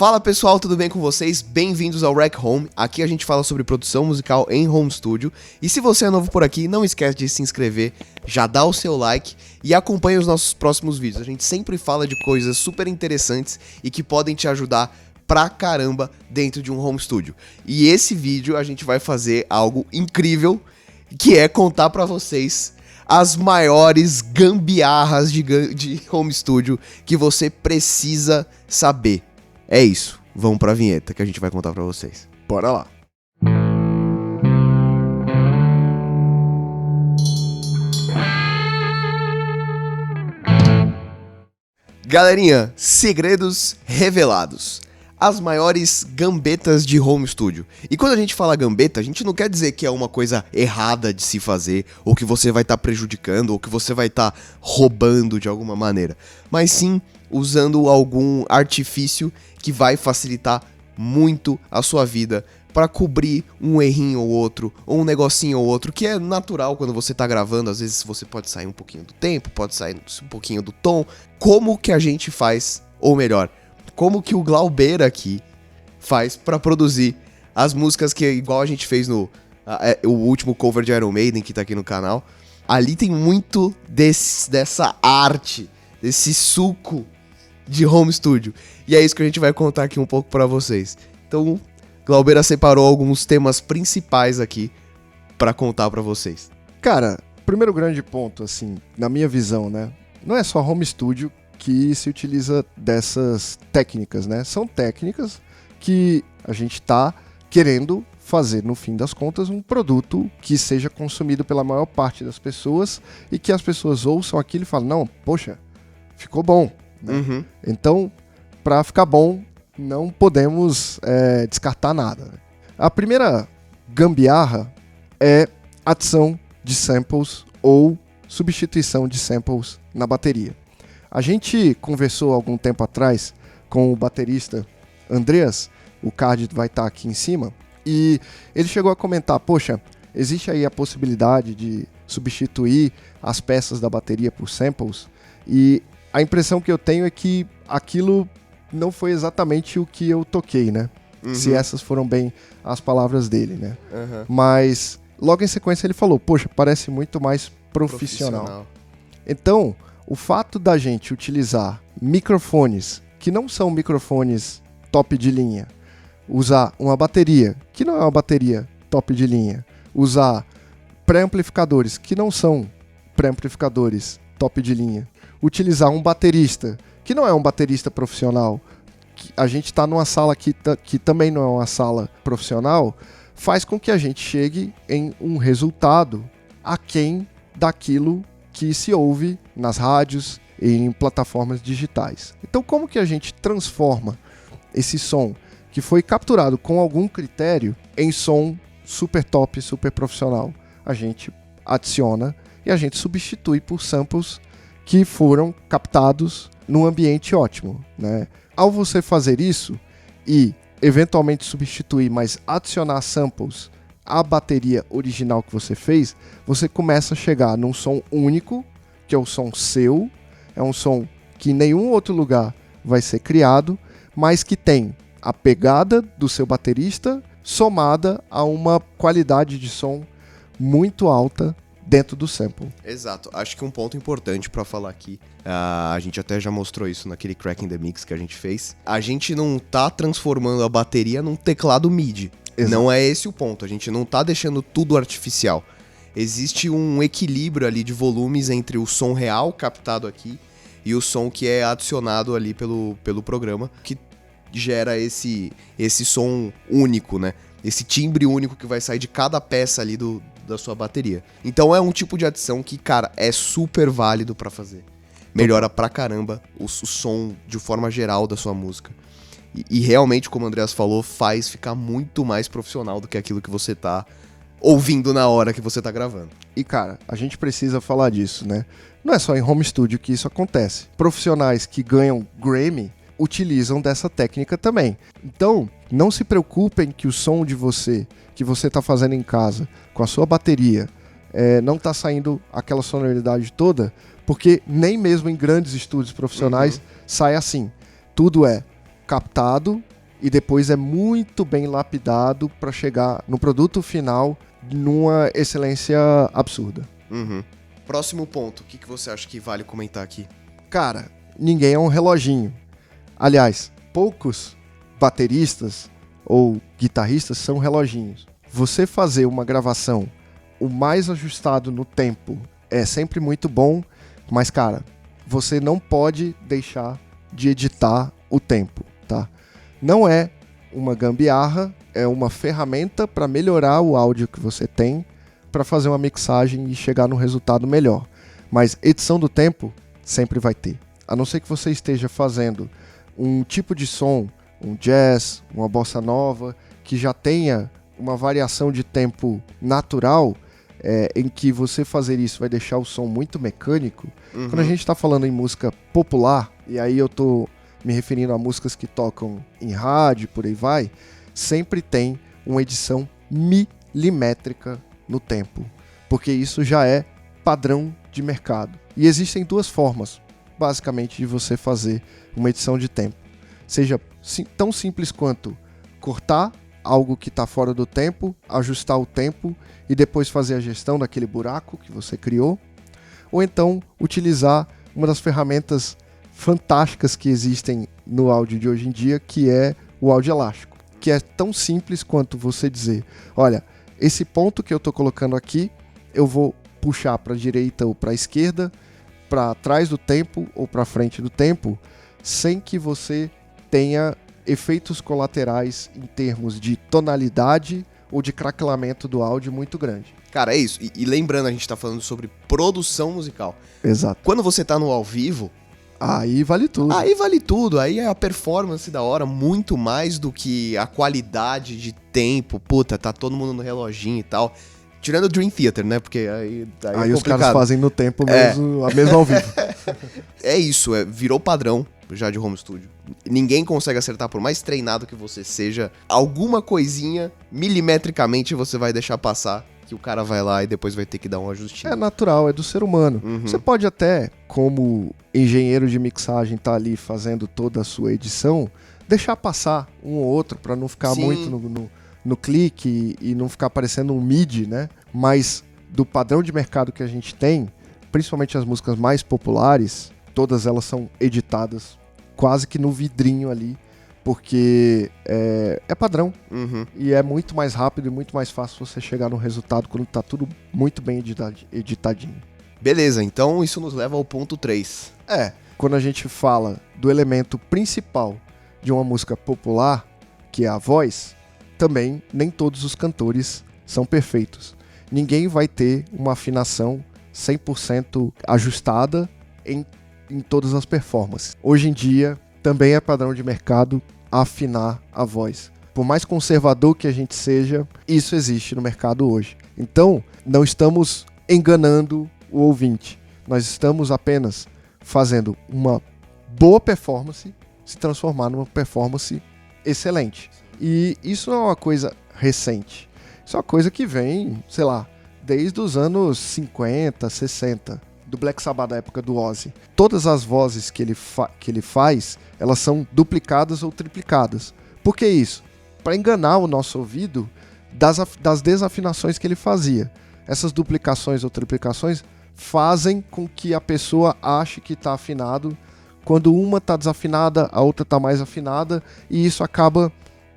Fala pessoal, tudo bem com vocês? Bem-vindos ao Rec Home. Aqui a gente fala sobre produção musical em home studio. E se você é novo por aqui, não esquece de se inscrever, já dá o seu like e acompanhe os nossos próximos vídeos. A gente sempre fala de coisas super interessantes e que podem te ajudar pra caramba dentro de um home studio. E esse vídeo a gente vai fazer algo incrível, que é contar pra vocês as maiores gambiarras de home studio que você precisa saber. É isso, vamos pra vinheta que a gente vai contar pra vocês. Bora lá! Galerinha, segredos revelados. As maiores gambetas de home studio. E quando a gente fala gambeta, a gente não quer dizer que é uma coisa errada de se fazer, ou que você vai estar prejudicando, ou que você vai estar roubando de alguma maneira. Mas sim, usando algum artifício que vai facilitar muito a sua vida para cobrir um errinho ou outro, ou um negocinho ou outro, que é natural quando você tá gravando. Às vezes você pode sair um pouquinho do tempo, pode sair um pouquinho do tom. Como que a gente faz, ou melhor, como que o Glauber aqui faz pra produzir as músicas que, igual a gente fez no o último cover de Iron Maiden, que tá aqui no canal. Ali tem muito dessa arte, desse suco de home studio. E é isso que a gente vai contar aqui um pouco pra vocês. Então, Glauber separou alguns temas principais aqui pra contar pra vocês. Cara, primeiro grande ponto, assim, na minha visão, né? Não é só home studio que se utiliza dessas técnicas, né? São técnicas que a gente tá querendo fazer, no fim das contas, um produto que seja consumido pela maior parte das pessoas e que as pessoas ouçam aquilo e falem, não, poxa, ficou bom. Né? Uhum. Então, para ficar bom, não podemos descartar nada. A primeira gambiarra é adição de samples ou substituição de samples na bateria. A gente conversou algum tempo atrás com o baterista Andreas, o card vai estar aqui em cima, e ele chegou a comentar, poxa, existe aí a possibilidade de substituir as peças da bateria por samples, e a impressão que eu tenho é que aquilo não foi exatamente o que eu toquei, né? Uhum. Se essas foram bem as palavras dele, né? Uhum. Mas logo em sequência ele falou, poxa, parece muito mais profissional. Então, o fato da gente utilizar microfones que não são microfones top de linha, usar uma bateria que não é uma bateria top de linha, usar pré-amplificadores que não são pré-amplificadores top de linha, utilizar um baterista que não é um baterista profissional, a gente está numa sala que também não é uma sala profissional, faz com que a gente chegue em um resultado aquém daquilo que se ouve nas rádios e em plataformas digitais. Então, como que a gente transforma esse som que foi capturado com algum critério em som super top, super profissional? A gente adiciona e a gente substitui por samples que foram captados num ambiente ótimo, né? Ao você fazer isso e eventualmente substituir, mas adicionar samples à bateria original que você fez, você começa a chegar num som único, que é o som seu, é um som que em nenhum outro lugar vai ser criado, mas que tem a pegada do seu baterista somada a uma qualidade de som muito alta dentro do sample. Exato, acho que um ponto importante pra falar aqui, a gente até já mostrou isso naquele Crack in the Mix que a gente fez, a gente não tá transformando a bateria num teclado MIDI. Exato. Não é esse o ponto, a gente não tá deixando tudo artificial. Existe um equilíbrio ali de volumes entre o som real captado aqui e o som que é adicionado ali pelo programa, que gera esse som único, né? Esse timbre único que vai sair de cada peça ali da sua bateria. Então é um tipo de adição que, cara, é super válido pra fazer. Melhora pra caramba o som de forma geral da sua música. E realmente, como o Andreas falou, faz ficar muito mais profissional do que aquilo que você tá ouvindo na hora que você tá gravando. E, cara, a gente precisa falar disso, né? Não é só em home studio que isso acontece. Profissionais que ganham Grammy utilizam dessa técnica também. Então, não se preocupem que o som de você, que você tá fazendo em casa, com a sua bateria, não tá saindo aquela sonoridade toda, porque nem mesmo em grandes estúdios profissionais sai assim. Tudo é captado e depois é muito bem lapidado para chegar no produto final numa excelência absurda. Uhum. Próximo ponto, o que você acha que vale comentar aqui? Cara, ninguém é um reloginho. Aliás, poucos bateristas ou guitarristas são reloginhos. Você fazer uma gravação o mais ajustado no tempo é sempre muito bom, mas, cara, você não pode deixar de editar o tempo, tá? Não é uma gambiarra, é uma ferramenta para melhorar o áudio que você tem, para fazer uma mixagem e chegar num resultado melhor. Mas edição do tempo sempre vai ter. A não ser que você esteja fazendo um tipo de som, um jazz, uma bossa nova, que já tenha uma variação de tempo natural, em que você fazer isso vai deixar o som muito mecânico. Uhum. Quando a gente está falando em música popular, e aí eu tô me referindo a músicas que tocam em rádio, por aí vai, sempre tem uma edição milimétrica no tempo, porque isso já é padrão de mercado. E existem duas formas, basicamente, de você fazer uma edição de tempo. Seja tão simples quanto cortar algo que está fora do tempo, ajustar o tempo e depois fazer a gestão daquele buraco que você criou, ou então utilizar uma das ferramentas fantásticas que existem no áudio de hoje em dia, que é o áudio elástico, que é tão simples quanto você dizer, olha, esse ponto que eu estou colocando aqui, eu vou puxar para a direita ou para a esquerda, para trás do tempo ou para frente do tempo, sem que você tenha efeitos colaterais em termos de tonalidade ou de craquelamento do áudio muito grande. Cara, é isso. E lembrando, a gente tá falando sobre produção musical. Exato. Quando você tá no ao vivo, aí vale tudo. Aí vale tudo. Aí é a performance da hora, muito mais do que a qualidade de tempo. Puta, tá todo mundo no reloginho e tal. Tirando o Dream Theater, né? Porque aí é os caras fazem no tempo mesmo, mesmo ao vivo. É isso, virou padrão já de home studio. Ninguém consegue acertar, por mais treinado que você seja, alguma coisinha, milimetricamente, você vai deixar passar, que o cara vai lá e depois vai ter que dar um ajustinho. É natural, é do ser humano. Uhum. Você pode até, como engenheiro de mixagem, tá ali fazendo toda a sua edição, deixar passar um ou outro para não ficar Sim. muito no clique e não ficar parecendo um MIDI, né? Mas do padrão de mercado que a gente tem, principalmente as músicas mais populares, todas elas são editadas quase que no vidrinho ali, porque é padrão. Uhum. E é muito mais rápido e muito mais fácil você chegar no resultado quando tá tudo muito bem editadinho. Beleza, então isso nos leva ao ponto 3. Quando a gente fala do elemento principal de uma música popular, que é a voz, também nem todos os cantores são perfeitos. Ninguém vai ter uma afinação 100% ajustada em todas as performances. Hoje em dia, também é padrão de mercado afinar a voz. Por mais conservador que a gente seja, isso existe no mercado hoje. Então, não estamos enganando o ouvinte. Nós estamos apenas fazendo uma boa performance se transformar numa performance excelente. E isso não é uma coisa recente. Isso é uma coisa que vem, sei lá, desde os anos 50, 60, do Black Sabbath da época do Ozzy. Todas as vozes que ele faz, elas são duplicadas ou triplicadas. Por que isso? Para enganar o nosso ouvido das desafinações que ele fazia. Essas duplicações ou triplicações fazem com que a pessoa ache que está afinado, quando uma está desafinada, a outra está mais afinada, e isso acaba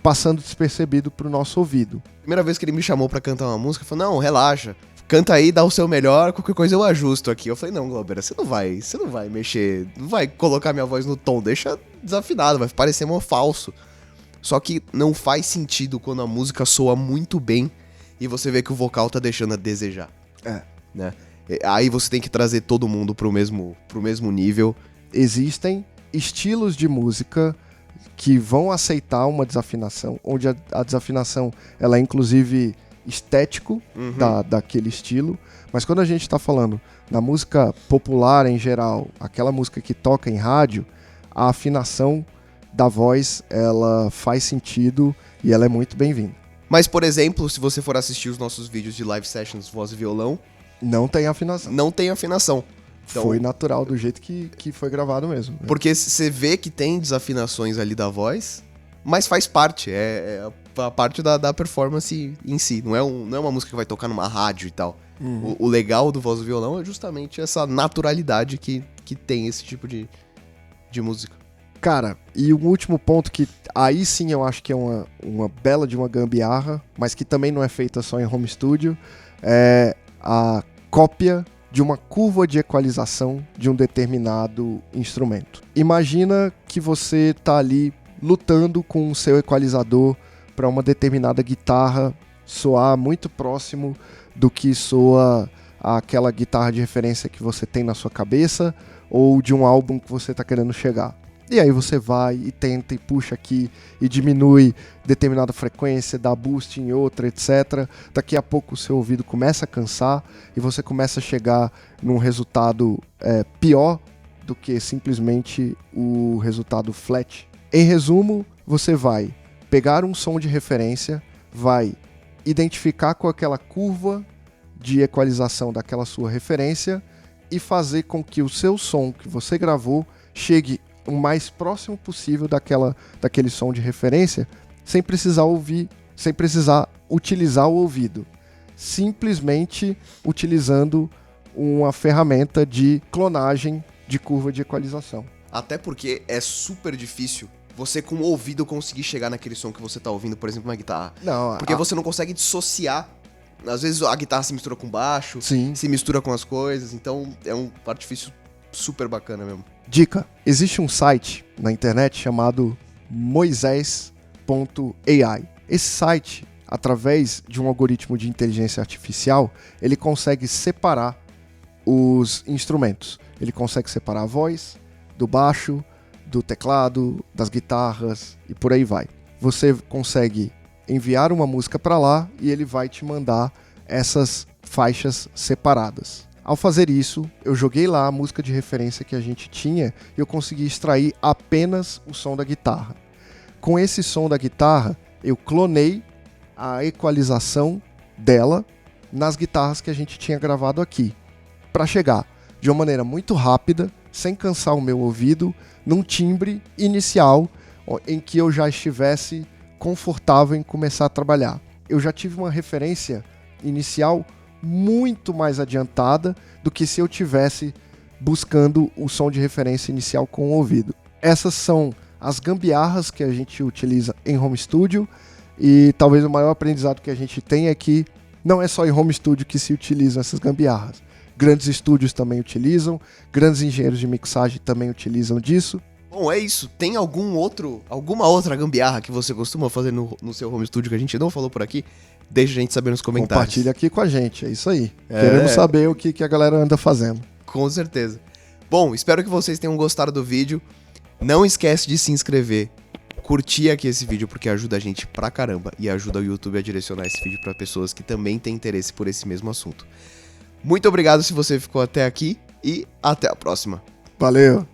passando despercebido para o nosso ouvido. Primeira vez que ele me chamou pra cantar uma música, ele falou, não, relaxa, canta aí, dá o seu melhor, qualquer coisa eu ajusto aqui. Eu falei, não, Glauber, você não vai mexer, não vai colocar minha voz no tom, deixa desafinado, vai parecer mó falso. Só que não faz sentido quando a música soa muito bem e você vê que o vocal tá deixando a desejar. Né? Aí você tem que trazer todo mundo pro mesmo nível. Existem estilos de música que vão aceitar uma desafinação, onde a desafinação ela é inclusive estético daquele estilo, mas quando a gente está falando na música popular em geral, aquela música que toca em rádio, a afinação da voz ela faz sentido e ela é muito bem-vinda. Mas, por exemplo, se você for assistir os nossos vídeos de live sessions voz e violão, não tem afinação. Não tem afinação. Então, foi natural do jeito que foi gravado mesmo. Né? Porque você vê que tem desafinações ali da voz, mas faz parte, é a parte da performance em si. Não é uma música que vai tocar numa rádio e tal. O legal do voz do violão é justamente essa naturalidade que tem esse tipo de música. Cara, e um último ponto que aí sim eu acho que é uma bela de uma gambiarra, mas que também não é feita só em home studio, é a cópia de uma curva de equalização de um determinado instrumento. Imagina que você tá ali lutando com o seu equalizador para uma determinada guitarra soar muito próximo do que soa aquela guitarra de referência que você tem na sua cabeça ou de um álbum que você está querendo chegar. E aí você vai e tenta e puxa aqui e diminui determinada frequência, dá boost em outra, etc. Daqui a pouco o seu ouvido começa a cansar e você começa a chegar num resultado pior do que simplesmente o resultado flat. Em resumo, você vai pegar um som de referência, vai identificar com aquela curva de equalização daquela sua referência e fazer com que o seu som que você gravou chegue o mais próximo possível daquele som de referência, sem precisar ouvir, sem precisar utilizar o ouvido. Simplesmente utilizando uma ferramenta de clonagem de curva de equalização. Até porque é super difícil você com o ouvido conseguir chegar naquele som que você tá ouvindo, por exemplo, uma guitarra. Não, porque você não consegue dissociar. Às vezes a guitarra se mistura com baixo, sim. Se mistura com as coisas, então é um artifício super bacana mesmo. Dica, existe um site na internet chamado moisés.ai. Esse site, através de um algoritmo de inteligência artificial, ele consegue separar os instrumentos. Ele consegue separar a voz do baixo, do teclado, das guitarras e por aí vai. Você consegue enviar uma música para lá e ele vai te mandar essas faixas separadas. Ao fazer isso, eu joguei lá a música de referência que a gente tinha e eu consegui extrair apenas o som da guitarra. Com esse som da guitarra, eu clonei a equalização dela nas guitarras que a gente tinha gravado aqui, para chegar de uma maneira muito rápida, sem cansar o meu ouvido, num timbre inicial em que eu já estivesse confortável em começar a trabalhar. Eu já tive uma referência inicial muito mais adiantada do que se eu tivesse buscando o som de referência inicial com o ouvido. Essas são as gambiarras que a gente utiliza em home studio e talvez o maior aprendizado que a gente tem é que não é só em home studio que se utilizam essas gambiarras. Grandes estúdios também utilizam, grandes engenheiros de mixagem também utilizam disso. Bom, é isso. Tem alguma outra gambiarra que você costuma fazer no seu home studio que a gente não falou por aqui? Deixa a gente saber nos comentários. Compartilha aqui com a gente, é isso aí. Queremos saber o que a galera anda fazendo. Com certeza. Bom, espero que vocês tenham gostado do vídeo. Não esquece de se inscrever, curtir aqui esse vídeo porque ajuda a gente pra caramba e ajuda o YouTube a direcionar esse vídeo pra pessoas que também têm interesse por esse mesmo assunto. Muito obrigado se você ficou até aqui e até a próxima. Valeu!